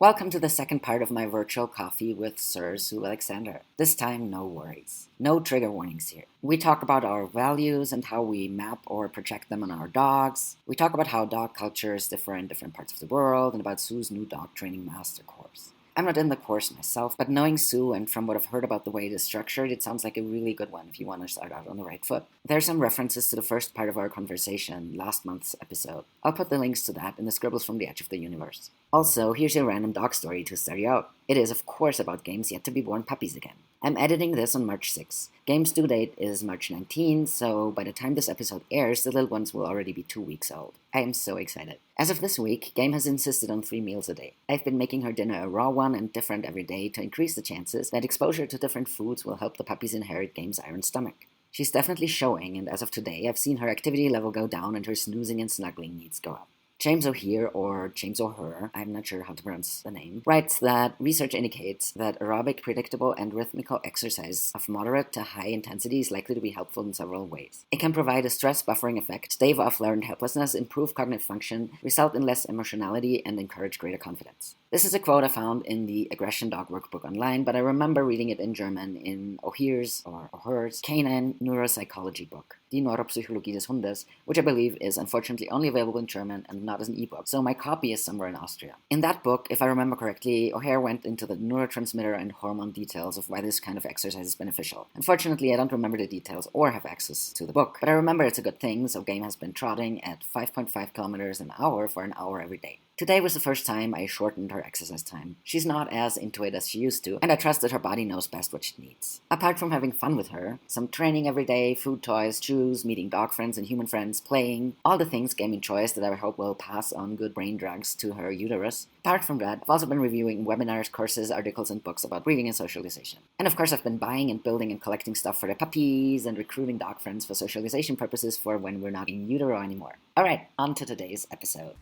Welcome to the second part of my virtual coffee with Sir Sue Alexander. This time, no worries. No trigger warnings here. We talk about our values and how we map or project them on our dogs. We talk about how dog cultures differ in different parts of the world and about Sue's new dog training master course. I'm not in the course myself, but knowing Sue and from what I've heard about the way it is structured, it sounds like a really good one if you want to start out on the right foot. There are some references to the first part of our conversation, last month's episode. I'll put the links to that in the scribbles from the edge of the universe. Also, here's a random dog story to start you out. It is, of course, about games yet to be born puppies again. I'm editing this on March 6. Game's due date is March 19, so by the time this episode airs, the little ones will already be 2 weeks old. I am so excited. As of this week, Game has insisted on 3 meals a day. I've been making her dinner a raw one and different every day to increase the chances that exposure to different foods will help the puppies inherit Game's iron stomach. She's definitely showing, and as of today, I've seen her activity level go down and her snoozing and snuggling needs go up. James O'Here, or James O'Her, I'm not sure how to pronounce the name, writes that research indicates that aerobic, predictable, and rhythmical exercise of moderate to high intensity is likely to be helpful in several ways. It can provide a stress buffering effect, stave off learned helplessness, improve cognitive function, result in less emotionality, and encourage greater confidence. This is a quote I found in the Aggression Dog Workbook online, but I remember reading it in German in O'Here's Caden Neuropsychology book, Die Neuropsychologie des Hundes, which I believe is unfortunately only available in German and not as an ebook, so my copy is somewhere in Austria. In that book, if I remember correctly, O'Here went into the neurotransmitter and hormone details of why this kind of exercise is beneficial. Unfortunately, I don't remember the details or have access to the book, but I remember it's a good thing, so Game has been trotting at 5.5 kilometers an hour for an hour every day. Today was the first time I shortened her exercise time. She's not as into it as she used to, and I trust that her body knows best what she needs. Apart from having fun with her, some training every day, food, toys, chews, meeting dog friends and human friends, playing, all the things Game enjoys that I hope will pass on good brain drugs to her uterus. Apart from that, I've also been reviewing webinars, courses, articles, and books about breeding and socialization. And of course, I've been buying and building and collecting stuff for the puppies and recruiting dog friends for socialization purposes for when we're not in utero anymore. Alright, on to today's episode.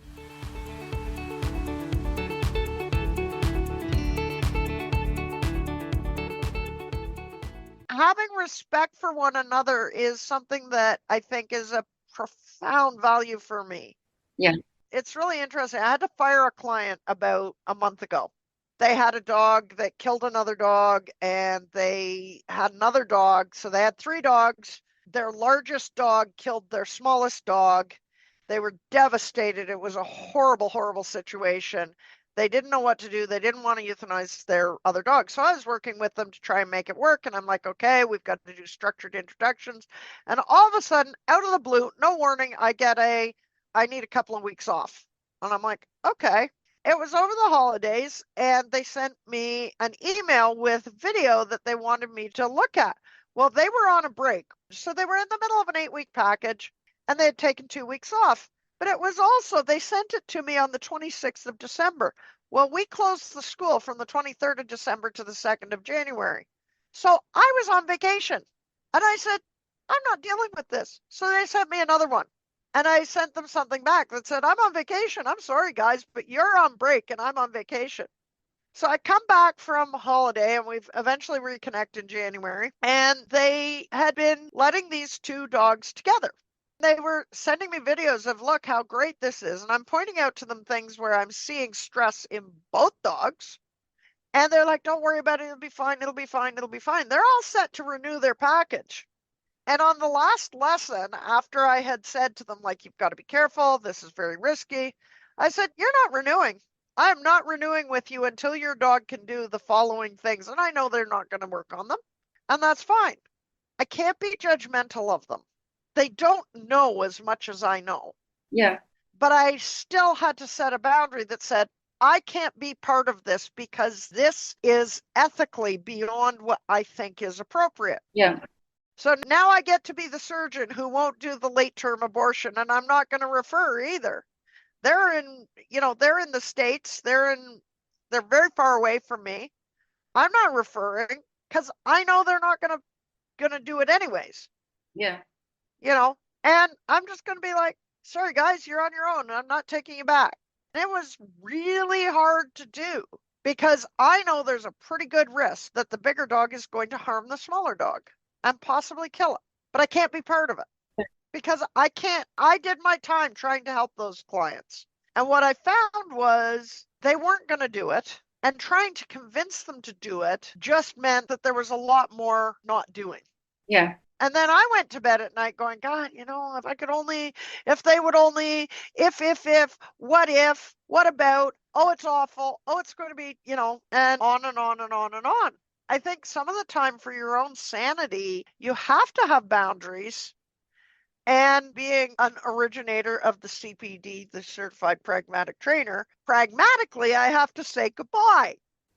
Having respect for one another is something that I think is a profound value for me. Yeah. It's really interesting. I had to fire a client about a month ago. They had a dog that killed another dog, and they had another dog. So they had 3 dogs. Their largest dog killed their smallest dog. They were devastated. It was a horrible, horrible situation. They didn't know what to do. They didn't want to euthanize their other dog. So I was working with them to try and make it work. And I'm like, okay, we've got to do structured introductions. And all of a sudden, out of the blue, no warning, I need a couple of weeks off. And I'm like, okay. It was over the holidays, and they sent me an email with video that they wanted me to look at. Well, they were on a break. So they were in the middle of an 8-week package, and they had taken 2 weeks off. But it was also, they sent it to me on the 26th of December. Well, we closed the school from the 23rd of December to the 2nd of January. So I was on vacation. And I said, I'm not dealing with this. So they sent me another one. And I sent them something back that said, I'm on vacation. I'm sorry, guys, but you're on break and I'm on vacation. So I come back from holiday, and we've eventually reconnected in January. And they had been letting these 2 dogs together. They were sending me videos of, look how great this is. And I'm pointing out to them things where I'm seeing stress in both dogs. And they're like, don't worry about it. It'll be fine. It'll be fine. It'll be fine. They're all set to renew their package. And on the last lesson, after I had said to them, like, you've got to be careful, this is very risky, I said, you're not renewing. I'm not renewing with you until your dog can do the following things. And I know they're not going to work on them. And that's fine. I can't be judgmental of them. They don't know as much as I know. Yeah. But I still had to set a boundary that said, I can't be part of this because this is ethically beyond what I think is appropriate. Yeah. So now I get to be the surgeon who won't do the late term abortion, and I'm not going to refer either. They're in the States. They're very far away from me. I'm not referring because I know they're not going to do it anyways. Yeah. And I'm just going to be like, sorry guys, you're on your own. I'm not taking you back. And it was really hard to do because I know there's a pretty good risk that the bigger dog is going to harm the smaller dog and possibly kill it. But I can't be part of it because I did my time trying to help those clients. And what I found was they weren't going to do it. And trying to convince them to do it just meant that there was a lot more not doing. Yeah. And then I went to bed at night going, God, if I could only, if they would only, if, what about, oh, it's awful, oh, it's going to be, and on and on and on and on. I think some of the time for your own sanity, you have to have boundaries. And being an originator of the CPD, the Certified Pragmatic Trainer, pragmatically, I have to say goodbye.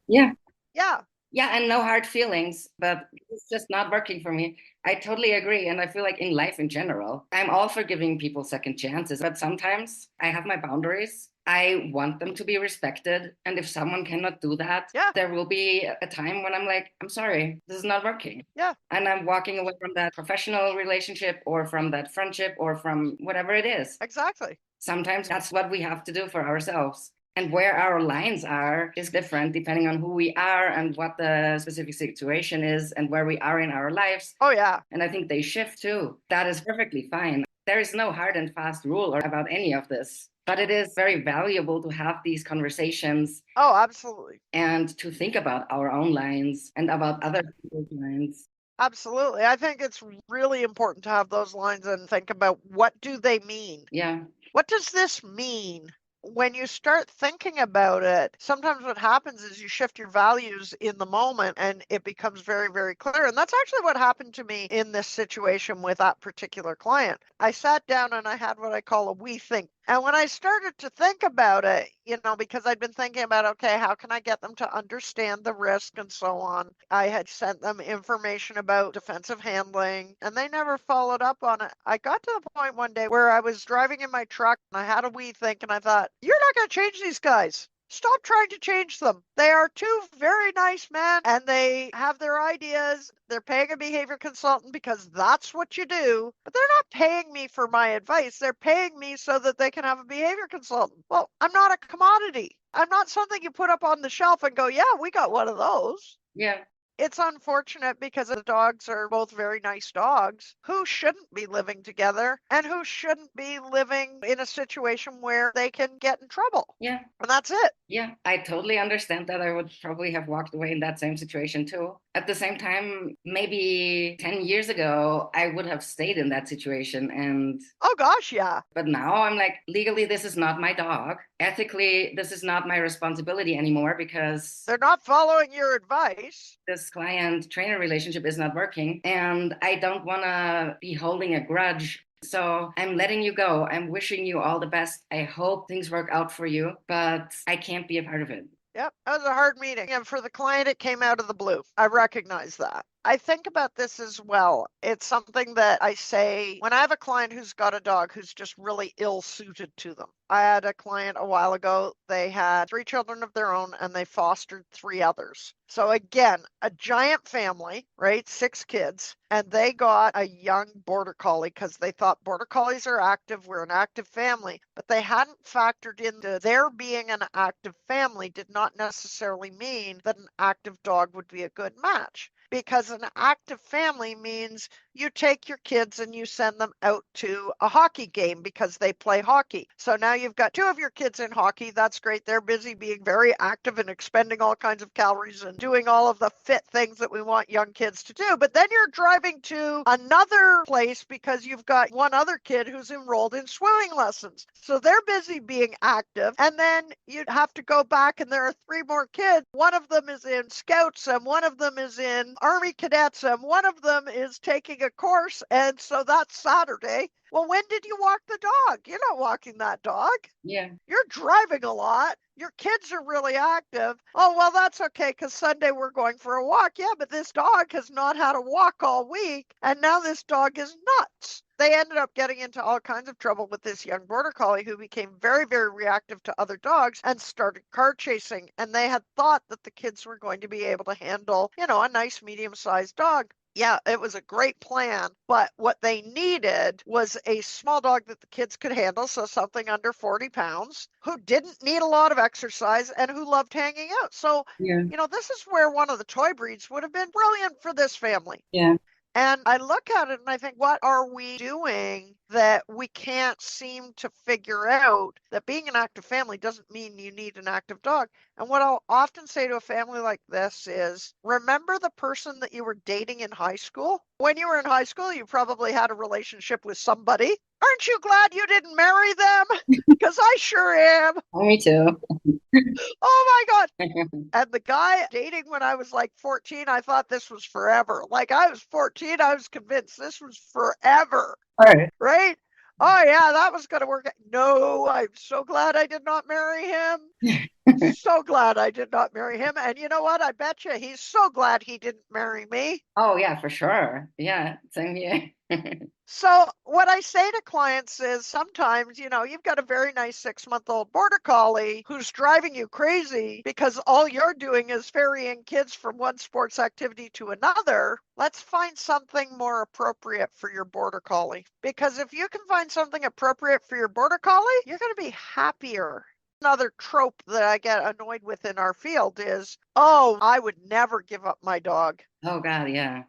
Yeah. Yeah. Yeah, and no hard feelings, but it's just not working for me. I totally agree. And I feel like in life in general, I'm all for giving people second chances, but sometimes I have my boundaries. I want them to be respected. And if someone cannot do that, Yeah. there will be a time when I'm like, I'm sorry, this is not working. Yeah. And I'm walking away from that professional relationship or from that friendship or from whatever it is. Exactly. Sometimes that's what we have to do for ourselves. And where our lines are is different depending on who we are and what the specific situation is and where we are in our lives. Oh, yeah. And I think they shift too. That is perfectly fine. There is no hard and fast rule about any of this, but it is very valuable to have these conversations. Oh, absolutely. And to think about our own lines and about other people's lines. Absolutely. I think it's really important to have those lines and think about what do they mean? Yeah. What does this mean? When you start thinking about it, sometimes what happens is you shift your values in the moment and it becomes very, very clear. And that's actually what happened to me in this situation with that particular client. I sat down and I had what I call a we think. And when I started to think about it, because I'd been thinking about, okay, how can I get them to understand the risk and so on? I had sent them information about defensive handling and they never followed up on it. I got to the point one day where I was driving in my truck and I had a we think and I thought, you're not going to change these guys. Stop trying to change them. They are two very nice men and they have their ideas. They're paying a behavior consultant because that's what you do, but they're not paying me for my advice. They're paying me so that they can have a behavior consultant. Well, I'm not a commodity. I'm not something you put up on the shelf and go, yeah, we got one of those. Yeah. It's unfortunate because the dogs are both very nice dogs who shouldn't be living together and who shouldn't be living in a situation where they can get in trouble. Yeah. And that's it. Yeah, I totally understand that. I would probably have walked away in that same situation too. At the same time, maybe 10 years ago, I would have stayed in that situation. Oh, gosh, yeah. But now I'm like, legally, this is not my dog. Ethically, this is not my responsibility anymore because they're not following your advice. This client trainer relationship is not working. And I don't want to be holding a grudge. So I'm letting you go. I'm wishing you all the best. I hope things work out for you, but I can't be a part of it. Yep, that was a hard meeting. And for the client, it came out of the blue. I recognize that. I think about this as well. It's something that I say when I have a client who's got a dog who's just really ill suited to them. I had a client a while ago. They had 3 children of their own and they fostered 3 others. So again, a giant family, right? 6 kids. And they got a young border collie because they thought border collies are active. We're an active family. But they hadn't factored into their being an active family did not necessarily mean that an active dog would be a good match. Because an active family means you take your kids and you send them out to a hockey game because they play hockey. So now you've got 2 of your kids in hockey. That's great. They're busy being very active and expending all kinds of calories and doing all of the fit things that we want young kids to do. But then you're driving to another place because you've got one other kid who's enrolled in swimming lessons. So they're busy being active. And then you have to go back and there are 3 more kids. One of them is in scouts and one of them is in Army cadets and one of them is taking a course. And so that's Saturday. Well, when did you walk the dog? You're not walking that dog. Yeah. You're driving a lot. Your kids are really active. Oh, well, that's okay because Sunday we're going for a walk. Yeah, but this dog has not had a walk all week. And now this dog is nuts. They ended up getting into all kinds of trouble with this young border collie who became very, very reactive to other dogs and started car chasing. And they had thought that the kids were going to be able to handle, a nice medium-sized dog. Yeah, it was a great plan, but what they needed was a small dog that the kids could handle, so something under 40 pounds, who didn't need a lot of exercise and who loved hanging out. So, Yeah. This is where one of the toy breeds would have been brilliant for this family. Yeah. And I look at it and I think, what are we doing that we can't seem to figure out that being an active family doesn't mean you need an active dog. And what I'll often say to a family like this is, remember the person that you were dating in high school? When you were in high school, you probably had a relationship with somebody. Aren't you glad you didn't marry them? Because I sure am. Oh, me too. Oh my God. And the guy dating when I was like 14, I thought this was forever. Like I was 14, I was convinced this was forever, All right. right? Oh yeah, that was going to work. No, I'm so glad I did not marry him. So glad I did not marry him. And you know what? I bet you he's so glad he didn't marry me. Oh, yeah, for sure. Yeah, same here. So what I say to clients is sometimes, you've got a very nice 6-month-old border collie who's driving you crazy because all you're doing is ferrying kids from one sports activity to another. Let's find something more appropriate for your border collie. Because if you can find something appropriate for your border collie, you're going to be happier. Another trope that I get annoyed with in our field is, oh, I would never give up my dog. Oh, God, yeah.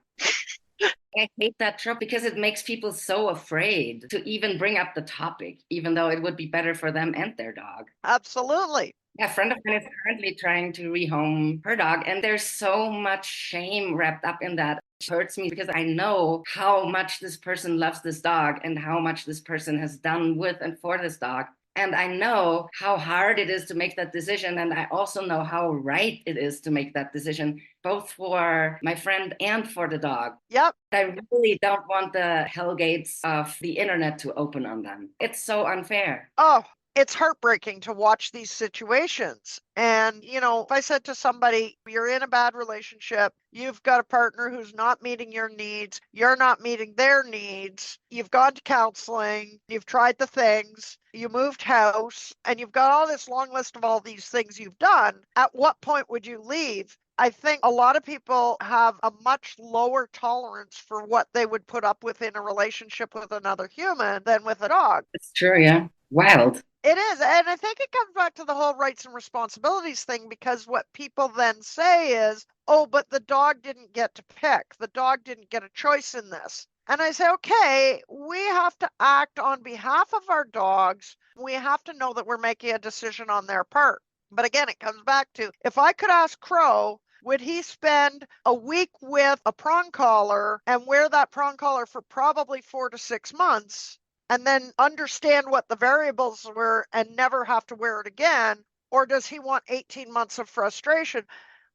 I hate that trope because it makes people so afraid to even bring up the topic, even though it would be better for them and their dog. Absolutely. Yeah, a friend of mine is currently trying to rehome her dog, and there's so much shame wrapped up in that. It hurts me because I know how much this person loves this dog and how much this person has done with and for this dog. And I know how hard it is to make that decision. And I also know how right it is to make that decision, both for my friend and for the dog. Yep. I really don't want the hell gates of the internet to open on them. It's so unfair. Oh, it's heartbreaking to watch these situations. And, if I said to somebody, you're in a bad relationship, you've got a partner who's not meeting your needs, you're not meeting their needs, you've gone to counseling, you've tried the things, you moved house, and you've got all this long list of all these things you've done, at what point would you leave? I think a lot of people have a much lower tolerance for what they would put up with in a relationship with another human than with a dog. It's true, yeah. Wild. It is. And I think it comes back to the whole rights and responsibilities thing, because what people then say is, oh, but the dog didn't get to pick. The dog didn't get a choice in this. And I say, okay, we have to act on behalf of our dogs. We have to know that we're making a decision on their part. But again, it comes back to, if I could ask Crow, would he spend a week with a prong collar and wear that prong collar for probably 4 to 6 months and then understand what the variables were and never have to wear it again? Or does he want 18 months of frustration?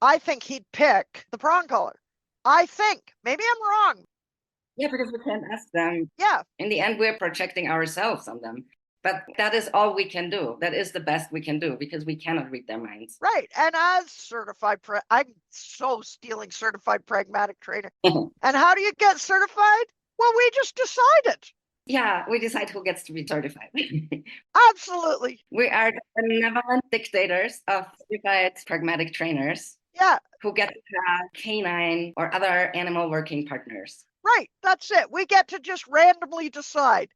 I think he'd pick the prong collar. I think. Maybe I'm wrong. Yeah, because we can't ask them. Yeah. In the end, we're projecting ourselves on them. But that is all we can do. That is the best we can do because we cannot read their minds. Right. And as I'm so stealing certified pragmatic trainer. And how do you get certified? Well, we just decide it. Yeah, we decide who gets to be certified. Absolutely. We are the benevolent dictators of certified pragmatic trainers. Yeah. Who get to have canine or other animal working partners. Right. That's it. We get to just randomly decide.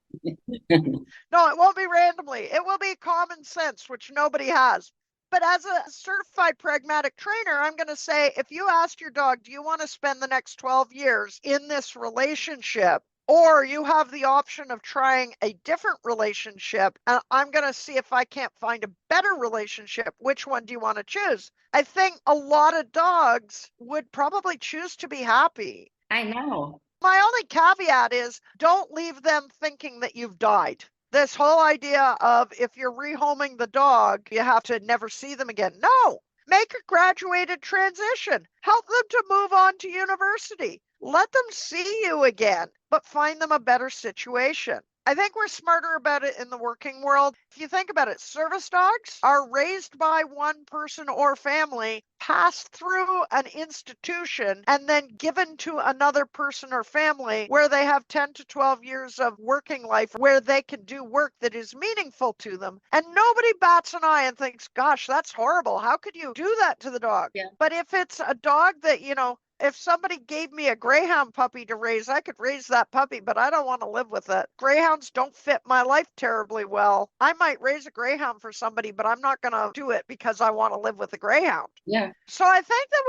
No, it won't be randomly. It will be common sense, which nobody has. But as a certified pragmatic trainer, I'm going to say, if you asked your dog, do you want to spend the next 12 years in this relationship? Or you have the option of trying a different relationship, and I'm going to see if I can't find a better relationship. Which one do you want to choose? I think a lot of dogs would probably choose to be happy. I know. My only caveat is don't leave them thinking that you've died. This whole idea of if you're rehoming the dog, you have to never see them again. No, make a graduated transition. Help them to move on to university. Let them see you again, but find them a better situation. I think we're smarter about it in the working world. If you think about it, service dogs are raised by one person or family, passed through an institution, and then given to another person or family where they have 10 to 12 years of working life where they can do work that is meaningful to them. And nobody bats an eye and thinks, gosh, that's horrible. How could you do that to the dog? Yeah. But if it's a dog that, if somebody gave me a greyhound puppy to raise, I could raise that puppy, but I don't want to live with it. Greyhounds don't fit my life terribly well. I might raise a greyhound for somebody, but I'm not going to do it because I want to live with a greyhound. Yeah. So I think that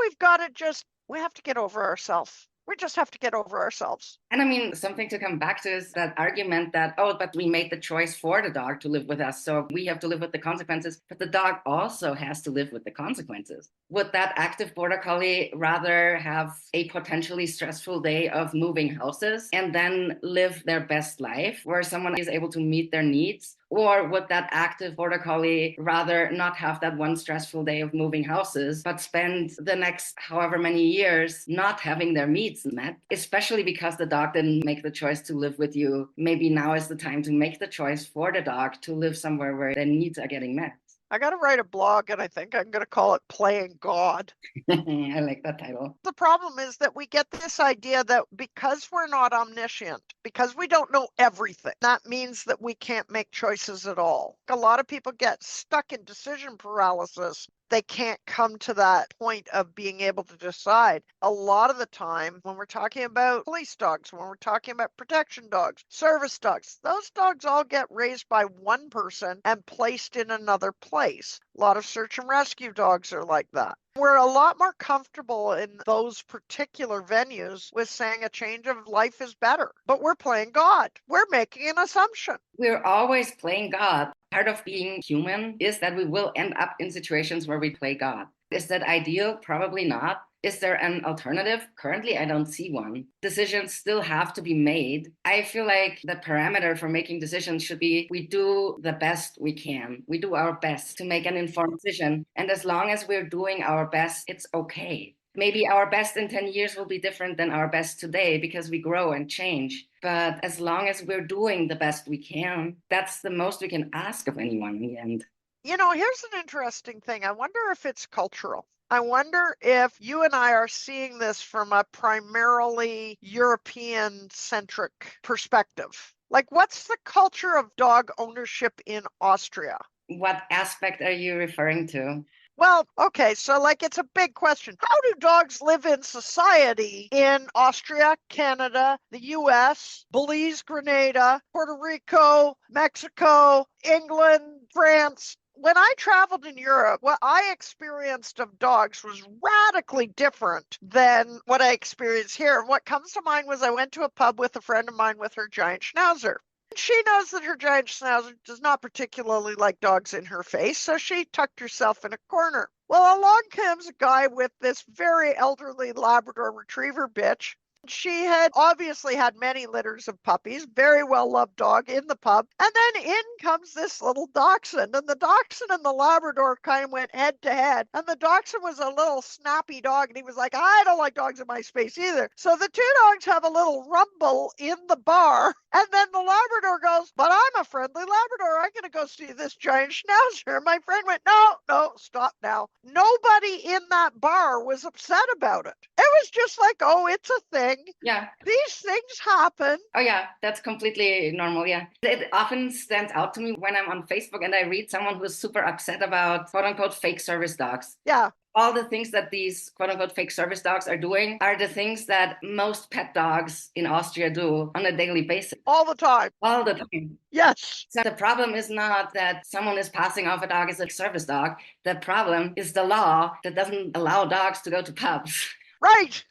we have to get over ourselves. We just have to get over ourselves. And I mean, something to come back to is that argument that, oh, but we made the choice for the dog to live with us, so we have to live with the consequences, but the dog also has to live with the consequences. Would that active border collie rather have a potentially stressful day of moving houses and then live their best life where someone is able to meet their needs? Or would that active border collie rather not have that one stressful day of moving houses, but spend the next however many years not having their needs met, especially because the dog didn't make the choice to live with you? Maybe now is the time to make the choice for the dog to live somewhere where their needs are getting met. I got to write a blog, and I think I'm going to call it Playing God. I like that title. The problem is that we get this idea that because we're not omniscient, because we don't know everything, that means that we can't make choices at all. A lot of people get stuck in decision paralysis. They can't come to that point of being able to decide. A lot of the time, when we're talking about police dogs, when we're talking about protection dogs, service dogs, those dogs all get raised by one person and placed in another place. A lot of search and rescue dogs are like that. We're a lot more comfortable in those particular venues with saying a change of life is better. But we're playing God. We're making an assumption. We're always playing God. Part of being human is that we will end up in situations where we play God. Is that ideal? Probably not. Is there an alternative? Currently, I don't see one. Decisions still have to be made. I feel like the parameter for making decisions should be we do the best we can. We do our best to make an informed decision. And as long as we're doing our best, it's okay. Maybe our best in 10 years will be different than our best today because we grow and change. But as long as we're doing the best we can, that's the most we can ask of anyone in the end. You know, here's an interesting thing. I wonder if it's cultural. I wonder if you and I are seeing this from a primarily European-centric perspective. Like, what's the culture of dog ownership in Austria? What aspect are you referring to? Well, okay, so like it's a big question. How do dogs live in society in Austria, Canada, the US, Belize, Grenada, Puerto Rico, Mexico, England, France? When I traveled in Europe, what I experienced of dogs was radically different than what I experienced here. And what comes to mind was I went to a pub with a friend of mine with her giant schnauzer. She knows that her giant schnauzer does not particularly like dogs in her face, so she tucked herself in a corner. Well, along comes a guy with this very elderly Labrador retriever bitch. She had obviously had many litters of puppies, very well-loved dog in the pub. And then in comes this little dachshund. And the dachshund and the Labrador kind of went head to head. And the dachshund was a little snappy dog. And he was like, I don't like dogs in my space either. So the two dogs have a little rumble in the bar. And then the Labrador goes, but I'm a friendly Labrador. I'm going to go see this giant schnauzer. My friend went, no, stop now. Nobody in that bar was upset about it. It was just like, oh, it's a thing. Yeah. These things happen. Oh, yeah, that's completely normal. Yeah. It often stands out to me when I'm on Facebook and I read someone who's super upset about quote unquote fake service dogs. Yeah. All the things that these quote unquote fake service dogs are doing are the things that most pet dogs in Austria do on a daily basis. All the time. All the time. Yes. So the problem is not that someone is passing off a dog as a service dog. The problem is the law that doesn't allow dogs to go to pubs. Right.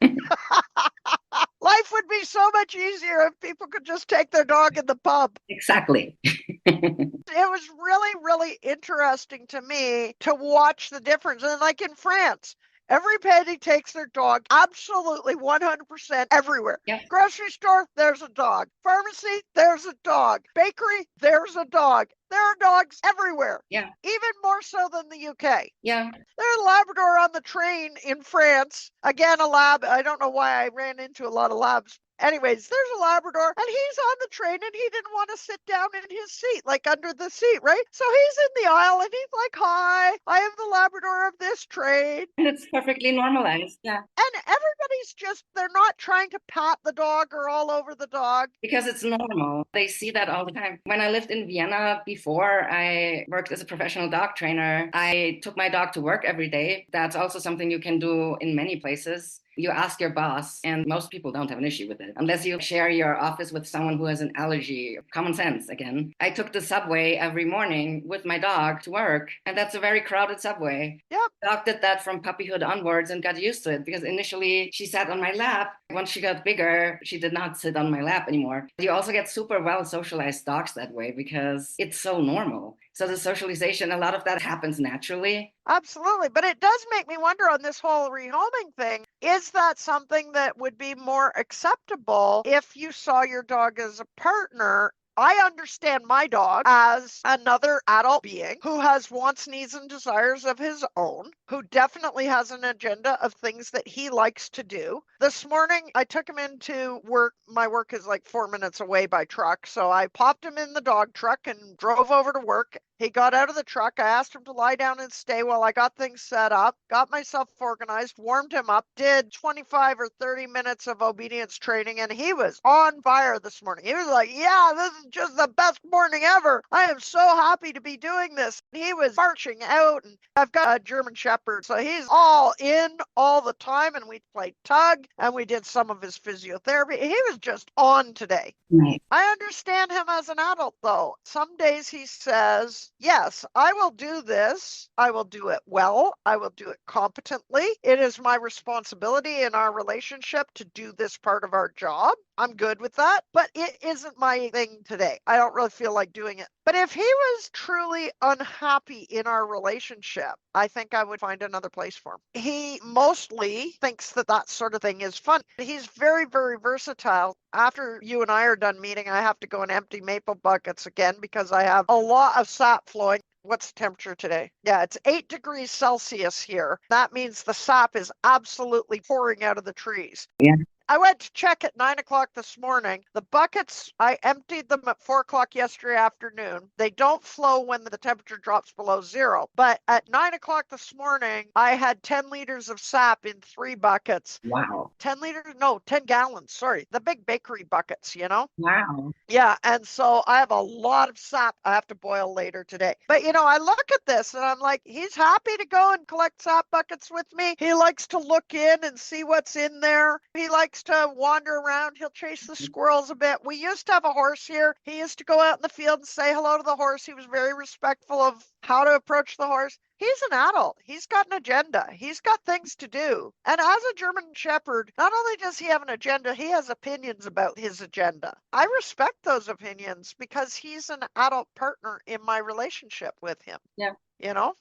Life would be so much easier if people could just take their dog in the pub. Exactly. It was really, really interesting to me to watch the difference. And like in France, everybody takes their dog absolutely 100% everywhere. Yep. Grocery store, there's a dog. Pharmacy, there's a dog. Bakery, there's a dog. There are dogs everywhere. Yeah. Even more so than the UK. Yeah. There's a Labrador on the train in France. Again, a lab. I don't know why I ran into a lot of labs. Anyways, there's a Labrador and he's on the train and he didn't want to sit down in his seat, like under the seat, right? So he's in the aisle and he's like, hi, I am the Labrador of this train. And it's perfectly normalized. Yeah. And everybody's just, they're not trying to pat the dog or all over the dog. Because it's normal. They see that all the time. When I lived in Vienna before I worked as a professional dog trainer, I took my dog to work every day. That's also something you can do in many places. You ask your boss, and most people don't have an issue with it unless you share your office with someone who has an allergy. Common sense again. I took the subway every morning with my dog to work, and that's a very crowded subway. Yep. Dog did that from puppyhood onwards and got used to it because initially she sat on my lap. Once she got bigger, she did not sit on my lap anymore. You also get super well socialized dogs that way because it's so normal. So the socialization, a lot of that happens naturally. Absolutely. But it does make me wonder on this whole rehoming thing, is that something that would be more acceptable if you saw your dog as a partner? I understand my dog as another adult being who has wants, needs, and desires of his own, who definitely has an agenda of things that he likes to do. This morning, I took him into work. My work is like 4 minutes away by truck. So I popped him in the dog truck and drove over to work. He got out of the truck. I asked him to lie down and stay while I got things set up, got myself organized, warmed him up, did 25 or 30 minutes of obedience training, and he was on fire this morning. He was like, yeah, this is just the best morning ever. I am so happy to be doing this. He was marching out, and I've got a German Shepherd, so he's all in all the time, and we played tug, and we did some of his physiotherapy. He was just on today. Right. I understand him as an adult, though. Some days he says, yes, I will do this. I will do it well. I will do it competently. It is my responsibility in our relationship to do this part of our job. I'm good with that, but it isn't my thing today. I don't really feel like doing it. But if he was truly unhappy in our relationship, I think I would find another place for him. He mostly thinks that that sort of thing is fun. He's very, very versatile. After you and I are done meeting, I have to go and empty maple buckets again because I have a lot of sap flowing. What's the temperature today? Yeah, it's 8 degrees Celsius here. That means the sap is absolutely pouring out of the trees. Yeah. I went to check at 9 o'clock this morning. The buckets, I emptied them at 4 o'clock yesterday afternoon. They don't flow when the temperature drops below zero. But at 9 o'clock this morning, I had 10 liters of sap in 3 buckets. Wow. 10 liters? No, 10 gallons. Sorry. The big bakery buckets, you know? Wow. Yeah. And so I have a lot of sap I have to boil later today. But, I look at this and I'm like, he's happy to go and collect sap buckets with me. He likes to look in and see what's in there. He likes to wander around. He'll chase the squirrels a bit. We used to have a horse here. He used to go out in the field and say hello to the horse. He was very respectful of how to approach the horse. He's an adult. He's got an agenda. He's got things to do. And as a German Shepherd, not only does he have an agenda, he has opinions about his agenda. I respect those opinions because he's an adult partner in my relationship with him. Yeah.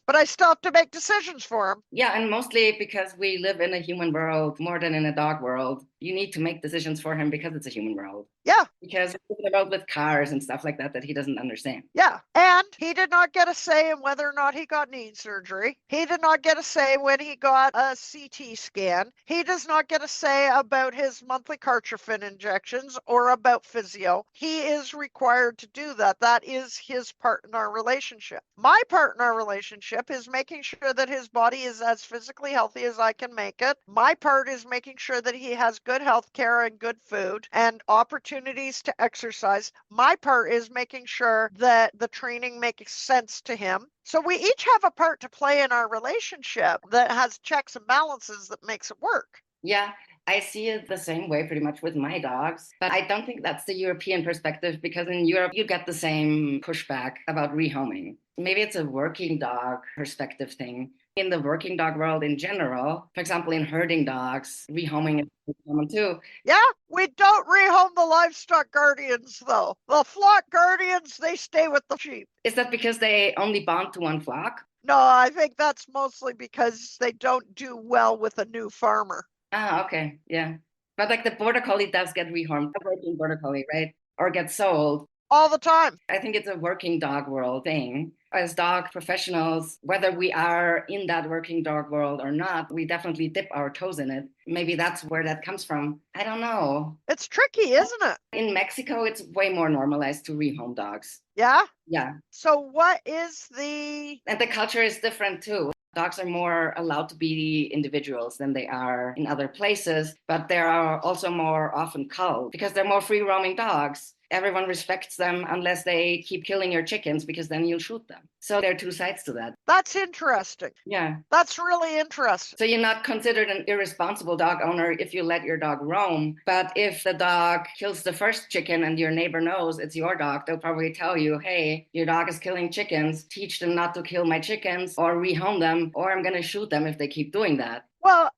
But I still have to make decisions for him. Yeah, and mostly because we live in a human world more than in a dog world. You need to make decisions for him because it's a human world. Yeah. Because we live in a world with cars and stuff like that he doesn't understand. Yeah. And he did not get a say in whether or not he got knee surgery. He did not get a say when he got a CT scan. He does not get a say about his monthly Cartrophin injections or about physio. He is required to do that. That is his part in our relationship. My part in our relationship is making sure that his body is as physically healthy as I can make it. My part is making sure that he has good health care and good food and opportunities to exercise. My part is making sure that the training makes sense to him. So we each have a part to play in our relationship that has checks and balances that makes it work. Yeah, I see it the same way pretty much with my dogs, but I don't think that's the European perspective because in Europe you get the same pushback about rehoming. Maybe it's a working dog perspective thing. In the working dog world in general, for example, in herding dogs, rehoming is common too. Yeah, we don't rehome the livestock guardians though. The flock guardians, they stay with the sheep. Is that because they only bond to one flock? No, I think that's mostly because they don't do well with a new farmer. Ah, okay, yeah. But like the border collie does get rehomed, a working border collie, right? Or get sold. All the time. I think it's a working dog world thing. As dog professionals, whether we are in that working dog world or not, we definitely dip our toes in it. Maybe that's where that comes from. I don't know. It's tricky, isn't it? In Mexico, it's way more normalized to rehome dogs. Yeah? Yeah. So what is the... And the culture is different too. Dogs are more allowed to be individuals than they are in other places, but they are also more often culled because they're more free roaming dogs. everyone respects them unless they keep killing your chickens, because then you'll shoot them. So there are two sides to that. That's interesting. Yeah. That's really interesting. So you're not considered an irresponsible dog owner if you let your dog roam. But if the dog kills the first chicken and your neighbor knows it's your dog, they'll probably tell you, hey, your dog is killing chickens. Teach them not to kill my chickens, or rehome them, or I'm going to shoot them if they keep doing that. Well,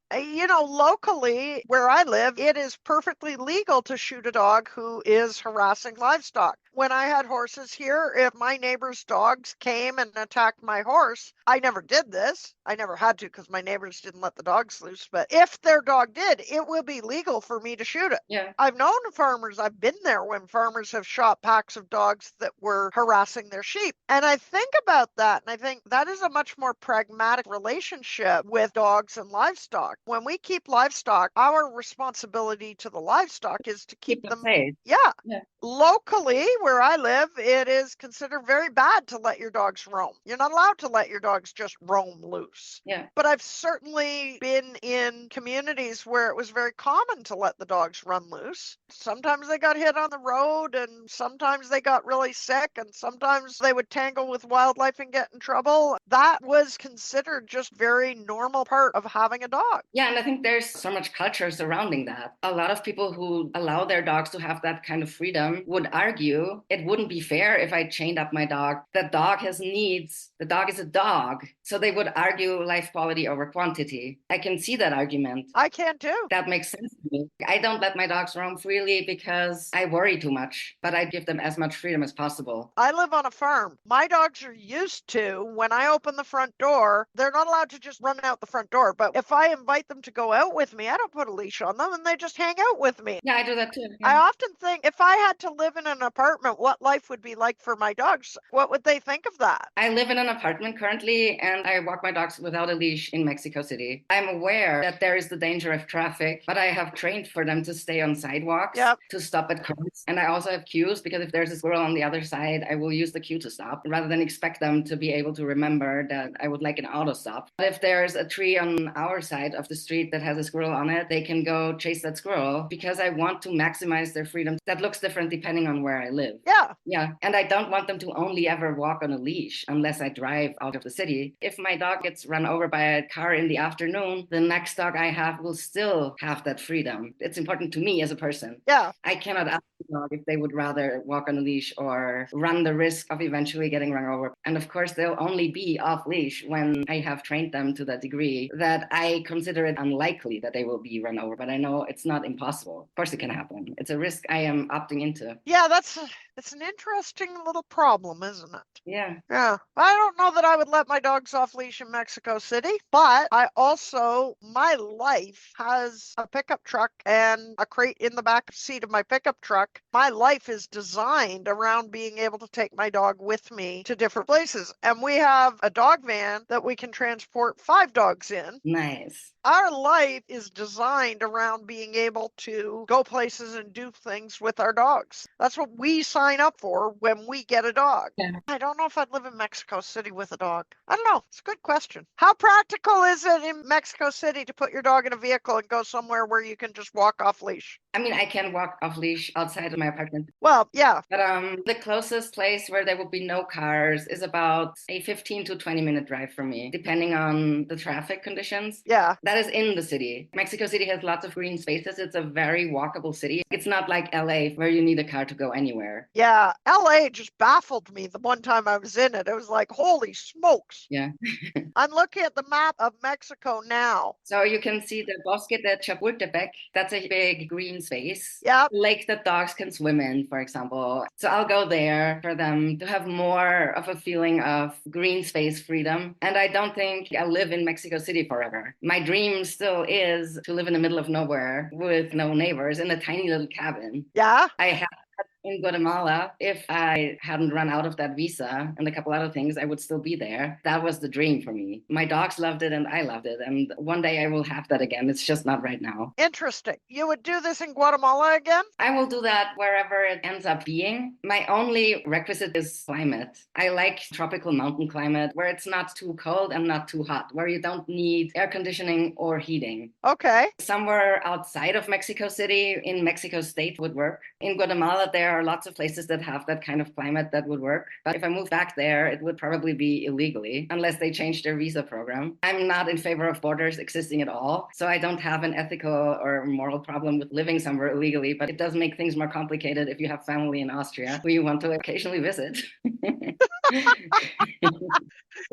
locally where I live, it is perfectly legal to shoot a dog who is harassing livestock. When I had horses here, if my neighbor's dogs came and attacked my horse, I never did this. I never had to because my neighbors didn't let the dogs loose. But if their dog did, it will be legal for me to shoot it. Yeah. I've known farmers, I've been there when farmers have shot packs of dogs that were harassing their sheep. And I think about that, and I think that is a much more pragmatic relationship with dogs and livestock. When we keep livestock, our responsibility to the livestock is to keep them safe. Yeah. Yeah. Locally, where I live, it is considered very bad to let your dogs roam. You're not allowed to let your dogs just roam loose. Yeah. But I've certainly been in communities where it was very common to let the dogs run loose. Sometimes they got hit on the road, and sometimes they got really sick, and sometimes they would tangle with wildlife and get in trouble. That was considered just very normal part of having a dog. Yeah, and I think there's so much culture surrounding that. A lot of people who allow their dogs to have that kind of freedom would argue it wouldn't be fair if I chained up my dog. The dog has needs. The dog is a dog. So they would argue life quality over quantity. I can see that argument. I can too. That makes sense to me. I don't let my dogs roam freely because I worry too much, but I give them as much freedom as possible. I live on a farm. My dogs are used to, when I open the front door, they're not allowed to just run out the front door. But if I invite them to go out with me, I don't put a leash on them, and they just hang out with me. Yeah, I do that too. I Yeah. often think if I had to live in an apartment, what life would be like for my dogs? What would they think of that? I live in an apartment currently, and I walk my dogs without a leash in Mexico City. I'm aware that there is the danger of traffic, but I have trained for them to stay on sidewalks, Yep. to stop at curbs. And I also have cues, because if there's a squirrel on the other side, I will use the cue to stop rather than expect them to be able to remember that I would like an auto stop. But if there's a tree on our side of the street that has a squirrel on it, they can go chase that squirrel, because I want to maximize their freedom. That looks different depending on where I live. Yeah. Yeah. And I don't want them to only ever walk on a leash unless I drive out of the city. If my dog gets run over by a car in the afternoon, the next dog I have will still have that freedom. It's important to me as a person. Yeah. I cannot ask the dog if they would rather walk on a leash or run the risk of eventually getting run over. And of course, they'll only be off leash when I have trained them to that degree that I consider it unlikely that they will be run over. But I know it's not impossible. Of course, it can happen. It's a risk I am opting into. Yeah, it's an interesting little problem, isn't it? Yeah. Yeah. I don't know that I would let my dogs off leash in Mexico City, but my life has a pickup truck and a crate in the back seat of my pickup truck. My life is designed around being able to take my dog with me to different places. And we have a dog van that we can transport 5 dogs in. Nice. Our life is designed around being able to go places and do things with our dogs. That's what we sign up for when we get a dog. Yeah. I don't know if I'd live in Mexico City with a dog. I don't know. It's a good question. How practical is it in Mexico City to put your dog in a vehicle and go somewhere where you can just walk off leash? I mean, I can walk off leash outside of my apartment. Well, yeah. But the closest place where there will be no cars is about a 15 to 20-minute drive from me, depending on the traffic conditions. Yeah. That is in the city. Mexico City has lots of green spaces. It's a very walkable city. It's not like LA where you need a car to go anywhere. Yeah. LA just baffled me the one time I was in it. It was like, holy smokes. Yeah. I'm looking at the map of Mexico now. So you can see the Bosque de Chapultepec. That's a big green space. Yeah. Lake that dogs can swim in, for example. So I'll go there for them to have more of a feeling of green space freedom. And I don't think I'll live in Mexico City forever. My dream still is to live in the middle of nowhere with no neighbors in a tiny little cabin. Yeah. I have in Guatemala, if I hadn't run out of that visa and a couple other things, I would still be there. That was the dream for me. My dogs loved it and I loved it. And one day I will have that again. It's just not right now. Interesting. You would do this in Guatemala again? I will do that wherever it ends up being. My only requisite is climate. I like tropical mountain climate where it's not too cold and not too hot, where you don't need air conditioning or heating. Okay. Somewhere outside of Mexico City in Mexico State would work. In Guatemala, there are lots of places that have that kind of climate that would work. But if I moved back there, it would probably be illegally unless they change their visa program. I'm not in favor of borders existing at all. So I don't have an ethical or moral problem with living somewhere illegally, but it does make things more complicated if you have family in Austria who you want to occasionally visit.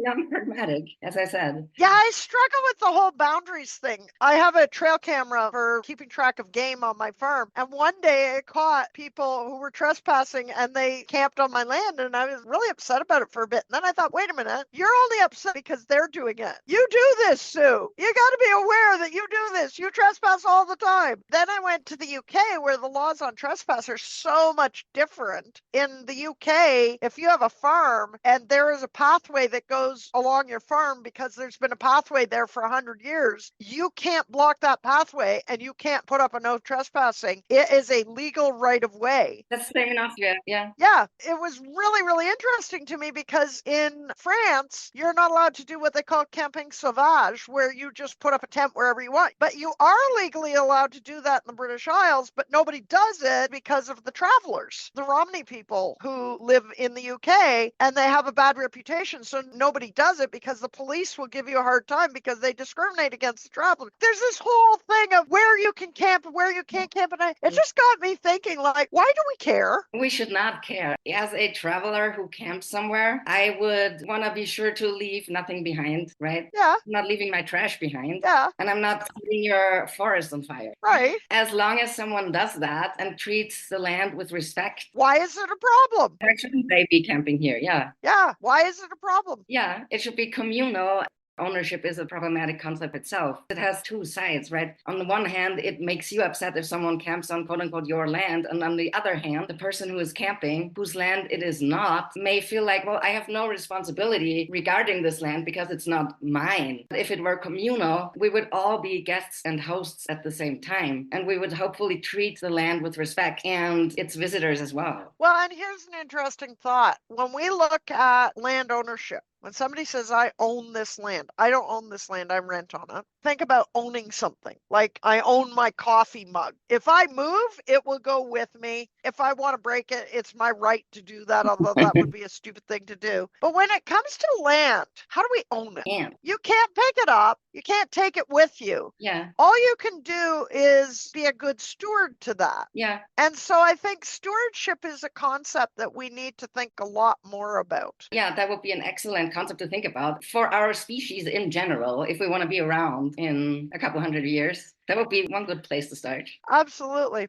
I'm pragmatic, as I said. Yeah, I struggle with the whole boundaries thing. I have a trail camera for keeping track of game on my farm. And one day I caught people who were trespassing and they camped on my land. And I was really upset about it for a bit. And then I thought, wait a minute, you're only upset because they're doing it. You do this, Sue. You got to be aware that you do this. You trespass all the time. Then I went to the UK where the laws on trespass are so much different. In the UK, if you have a farm and there is a pathway that goes along your farm because there's been a pathway there for 100 years, you can't block that pathway and you can't put up a no trespassing. It is a legal right of way. That's fair enough. Yeah. Yeah, it was really, really interesting to me because in France, you're not allowed to do what they call camping sauvage, where you just put up a tent wherever you want. But you are legally allowed to do that in the British Isles, but nobody does it because of the travelers, the Romney people who live in the UK, and they have a bad reputation. So nobody does it because the police will give you a hard time because they discriminate against the travelers. There's this whole thing of where you can camp and where you can't camp. And it just got me thinking, like, why do we care? We should not care. As a traveler who camps somewhere, I would want to be sure to leave nothing behind, right? Yeah. I'm not leaving my trash behind. Yeah. And I'm not setting your forest on fire. Right. As long as someone does that and treats the land with respect. Why is it a problem? Why shouldn't they be camping here? Yeah. Yeah. Why is it a problem? Yeah. It should be communal. Ownership is a problematic concept itself. It has two sides, right? On the one hand, it makes you upset if someone camps on quote unquote your land. And on the other hand, the person who is camping, whose land it is not, may feel like, well, I have no responsibility regarding this land because it's not mine. If it were communal, we would all be guests and hosts at the same time. And we would hopefully treat the land with respect and its visitors as well. Well, and here's an interesting thought. When we look at land ownership, when somebody says, I own this land, I don't own this land, I rent on it. Think about owning something. Like I own my coffee mug. If I move, it will go with me. If I want to break it, it's my right to do that, although that would be a stupid thing to do. But when it comes to land, how do we own it? Yeah. You can't pick it up. You can't take it with you. Yeah. All you can do is be a good steward to that. Yeah. And so I think stewardship is a concept that we need to think a lot more about. Yeah, that would be an excellent concept to think about for our species in general. If we want to be around in a couple hundred years, that would be one good place to start. Absolutely.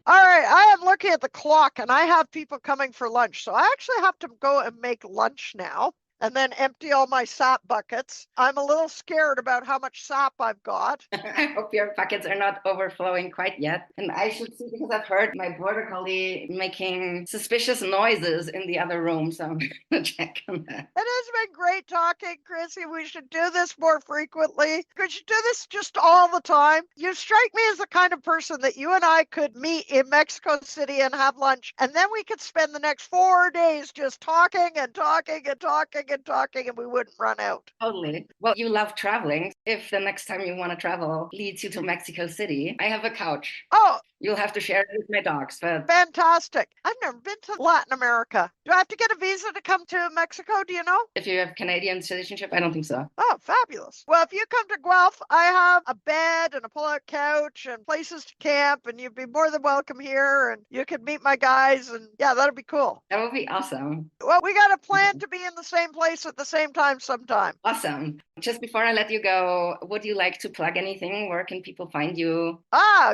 All right, I am looking at the clock and I have people coming for lunch. So I actually have to go and make lunch now and then empty all my sap buckets. I'm a little scared about how much sap I've got. I hope your buckets are not overflowing quite yet. And I should see, because I've heard my border collie making suspicious noises in the other room. So I'm going to check on that. It has been great talking, Chrissy. We should do this more frequently. We should do this just all the time. You strike me as the kind of person that you and I could meet in Mexico City and have lunch. And then we could spend the next 4 days just talking and talking and talking and talking, and we wouldn't run out. Totally. Well, you love traveling. If the next time you want to travel leads you to Mexico City, I have a couch. Oh, You'll have to share it with my dogs. But fantastic. I've never been to Latin America. Do I have to get a visa to come to Mexico? Do you know? if you have Canadian citizenship, I don't think so. Oh, fabulous. Well, if you come to Guelph, I have a bed and a pull-out couch and places to camp, and you'd be more than welcome here, and you could meet my guys, and yeah, that'd be cool. That would be awesome. Well, we got a plan to be in the same place at the same time sometime. Awesome. Just before I let you go, would you like to plug anything? Where can people find you?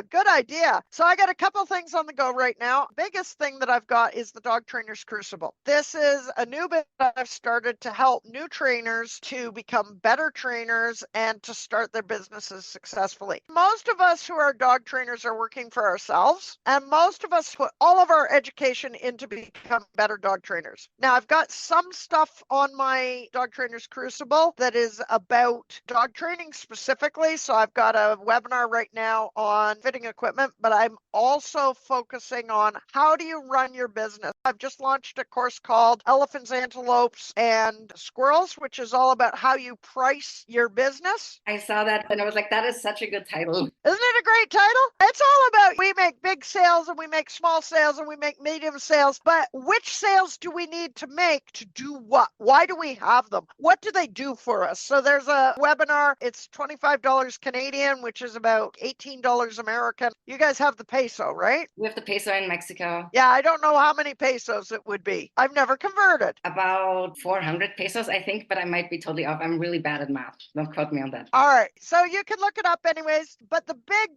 Good idea. So I got a couple things on the go right now. Biggest thing that I've got is the Dog Trainer's Crucible. This is a new bit that I've started to help new trainers to become better trainers and to start their businesses successfully. Most of us who are dog trainers are working for ourselves, and most of us put all of our education into become better dog trainers. Now, I've got some stuff on my Dog Trainer's Crucible that is about dog training specifically. So I've got a webinar right now on fitting equipment, but I'm also focusing on how do you run your business? I've just launched a course called Elephants, Antelopes, and Squirrels, which is all about how you price your business. I saw that and I was like, that is such a good title. Isn't it a great title? It's all about we make big sales and we make small sales and we make medium sales, but which sales do we need to make to do what? Why do we have them? What do they do for us? So there's a webinar. It's $25 Canadian, which is about $18 American. You guys have the peso, right? We have the peso in Mexico. Yeah, I don't know how many pesos it would be. I've never converted. About 400 pesos, I think, but I might be totally off. I'm really bad at math. Don't quote me on that. All right. So you can look it up anyways. But the big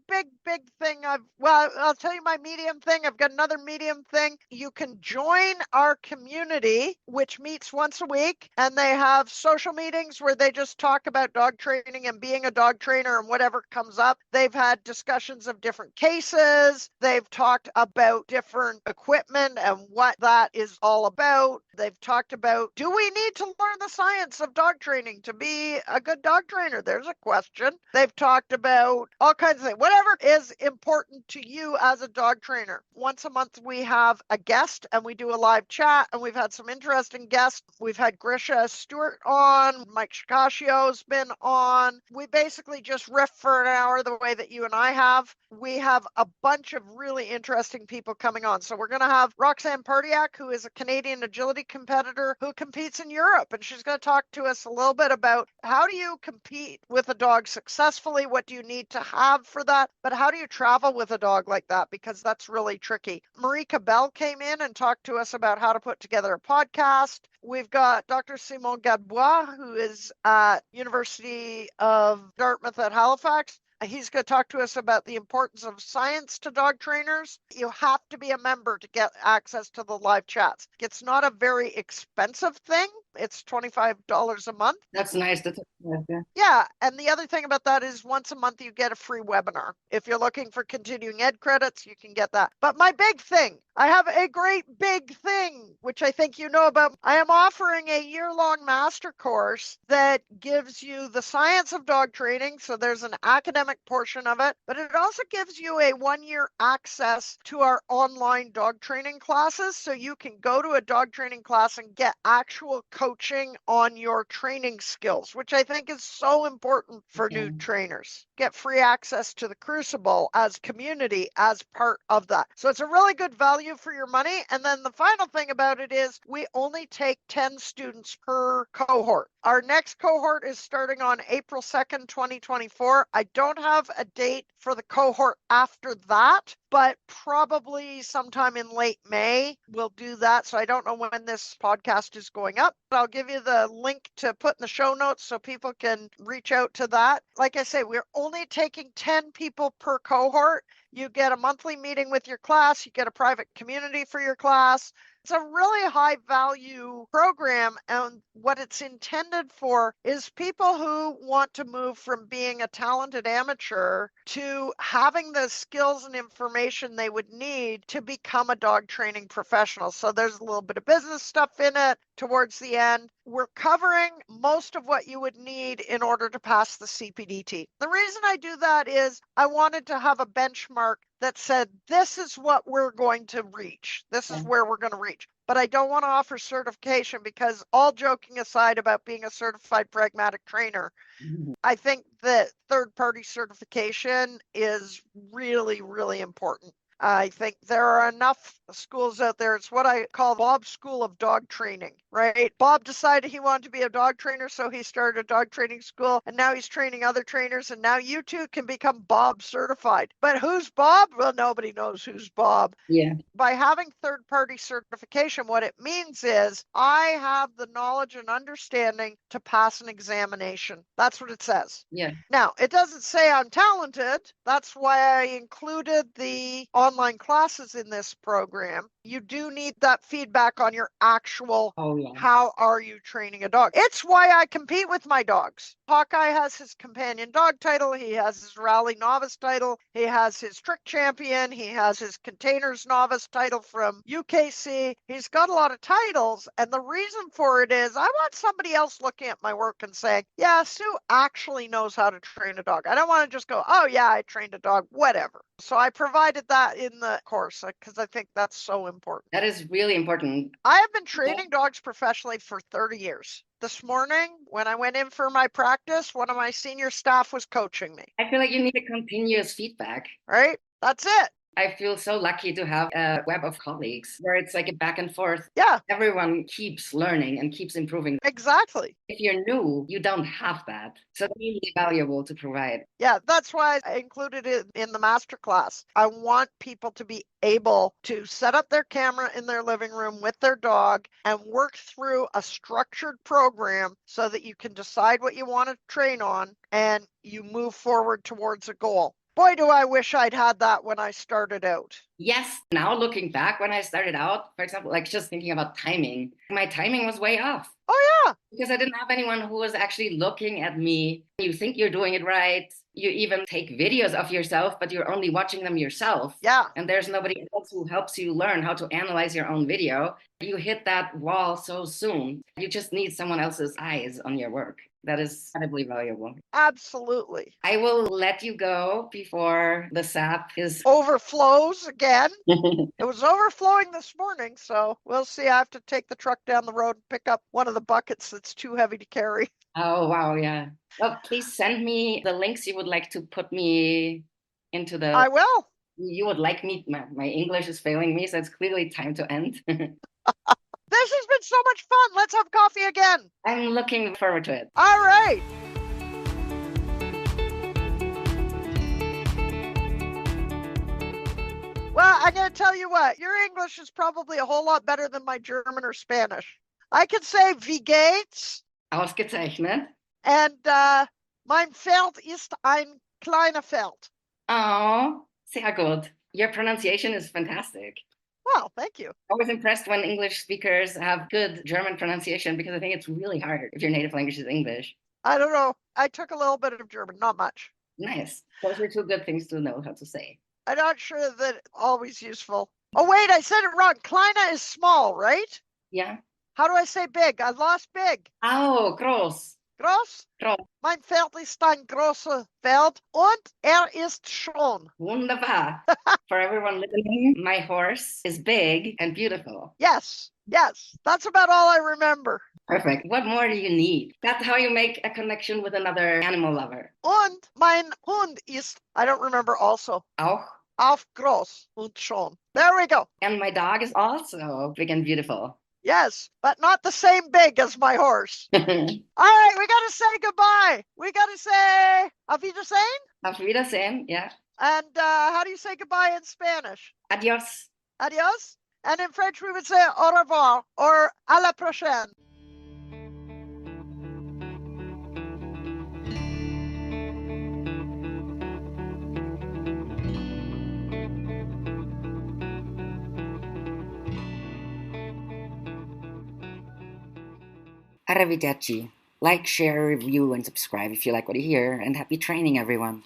thing I'll tell you my medium thing. I've got another medium thing. You can join our community, which meets once a week, and they have social meetings where they just talk about dog training and being a dog trainer and whatever comes up. They've had discussions of different cases. They've talked about different equipment and what that is all about. They've talked about, do we need to learn the science of dog training to be a good dog trainer? There's a question. They've talked about all kinds of things, whatever is important to you as a dog trainer. Once a month, we have a guest and we do a live chat, and we've had some interesting guests. We've had Grisha Stewart on, Mike Shikashio's been on. We basically just riff for an hour the way that you and I have. We have a bunch of really interesting people coming on. So we're going to have Roxanne Pardiak, who is a Canadian agility competitor who competes in Europe. And she's going to talk to us a little bit about how do you compete with a dog successfully? What do you need to have for that? But how do you travel with a dog like that? Because that's really tricky. Marika Bell came in and talked to us about how to put together a podcast. We've got Dr. Simon Gadbois, who is at University of Dartmouth at Halifax. He's going to talk to us about the importance of science to dog trainers. You have to be a member to get access to the live chats. It's not a very expensive thing. It's $25 a month. That's nice. That's nice, yeah. Yeah. And the other thing about that is once a month you get a free webinar. If you're looking for continuing ed credits, you can get that. But my big thing, I have a great big thing, which I think you know about. I am offering a year-long master course that gives you the science of dog training. So there's an academic portion of it, but it also gives you a 1-year access to our online dog training classes. So you can go to a dog training class and get actual coaching on your training skills, which I think is so important for new trainers. Get free access to the Crucible as community as part of that. So it's a really good value for your money. And then the final thing about it is we only take 10 students per cohort. Our next cohort is starting on April 2nd, 2024. I don't have a date for the cohort after that, but probably sometime in late May we'll do that. So I don't know when this podcast is going up, but I'll give you the link to put in the show notes so people can reach out to that. Like I say, we're only taking 10 people per cohort. You get a monthly meeting with your class. You get a private community for your class. It's a really high value program, and what it's intended for is people who want to move from being a talented amateur to having the skills and information they would need to become a dog training professional. So there's a little bit of business stuff in it towards the end. We're covering most of what you would need in order to pass the CPDT. The reason I do that is I wanted to have a benchmark that said, this is what we're going to reach. This is where we're going to reach. But I don't want to offer certification because, all joking aside about being a certified pragmatic trainer, I think that third-party certification is really, really important. I think there are enough schools out there. It's what I call Bob's School of Dog Training, right? Bob decided he wanted to be a dog trainer, so he started a dog training school, and now he's training other trainers, and now you too can become Bob certified. But who's Bob? Well, nobody knows who's Bob. Yeah. By having third-party certification, what it means is I have the knowledge and understanding to pass an examination. That's what it says. Yeah. Now, it doesn't say I'm talented. That's why I included the online classes in this program. You do need that feedback on your actual, how are you training a dog? It's why I compete with my dogs. Hawkeye has his companion dog title. He has his rally novice title. He has his trick champion. He has his containers novice title from UKC. He's got a lot of titles. And the reason for it is I want somebody else looking at my work and saying, yeah, Sue actually knows how to train a dog. I don't want to just go, oh yeah, I trained a dog, whatever. So I provided that that in the course because I think that's so important. That is really important. I have been training dogs professionally for 30 years. This morning, when I went in for my practice, one of my senior staff was coaching me. I feel like you need a continuous feedback. Right? That's it. I feel so lucky to have a web of colleagues where it's like a back and forth. Yeah. Everyone keeps learning and keeps improving. Exactly. If you're new, you don't have that. So it's really valuable to provide. Yeah, that's why I included it in the masterclass. I want people to be able to set up their camera in their living room with their dog and work through a structured program so that you can decide what you want to train on and you move forward towards a goal. Boy, do I wish I'd had that when I started out. Yes, now looking back when I started out, for example, like just thinking about timing, my timing was way off. Oh, yeah. Because I didn't have anyone who was actually looking at me. You think you're doing it right. You even take videos of yourself, but you're only watching them yourself. Yeah. And there's nobody else who helps you learn how to analyze your own video. You hit that wall so soon. You just need someone else's eyes on your work. That is incredibly valuable. Absolutely. I will let you go before the sap is overflows again. It was overflowing this morning, so we'll see. I have to take the truck down the road and pick up one of the buckets that's too heavy to carry. Oh, wow, yeah. Well, please send me the links you would like to put me into the... I will. You would like me, my English is failing me, so it's clearly time to end. This has been so much fun. Let's have coffee again. I'm looking forward to it. All right. Well, I'm going to tell you what, your English is probably a whole lot better than my German or Spanish. I can say wie geht's? Ausgezeichnet. And mein Feld ist ein kleiner Feld. Oh, sehr gut. Your pronunciation is fantastic. Well, thank you. I'm always impressed when English speakers have good German pronunciation because I think it's really hard if your native language is English. I don't know. I took a little bit of German, not much. Nice. Those are two good things to know how to say. I'm not sure that it's always useful. Oh, wait, I said it wrong. Kleiner is small, right? Yeah. How do I say big? I lost big. Oh, groß. Groß? Groß. Mein Feld ist ein großes Feld und ist schon. Wunderbar. For everyone listening, my horse is big and beautiful. Yes, yes. That's about all I remember. Perfect. What more do you need? That's how you make a connection with another animal lover. Und mein Hund ist, I don't remember also. Auch Groß und schon. There we go. And my dog is also big and beautiful. Yes, but not the same big as my horse. All right, we got to say goodbye. We got to say auf Wiedersehen. Auf Wiedersehen, yeah. And how do you say goodbye in Spanish? Adios. Adios. And in French, we would say au revoir or à la prochaine. Arrivederci. Like, share, review, and subscribe if you like what you hear, and happy training, everyone.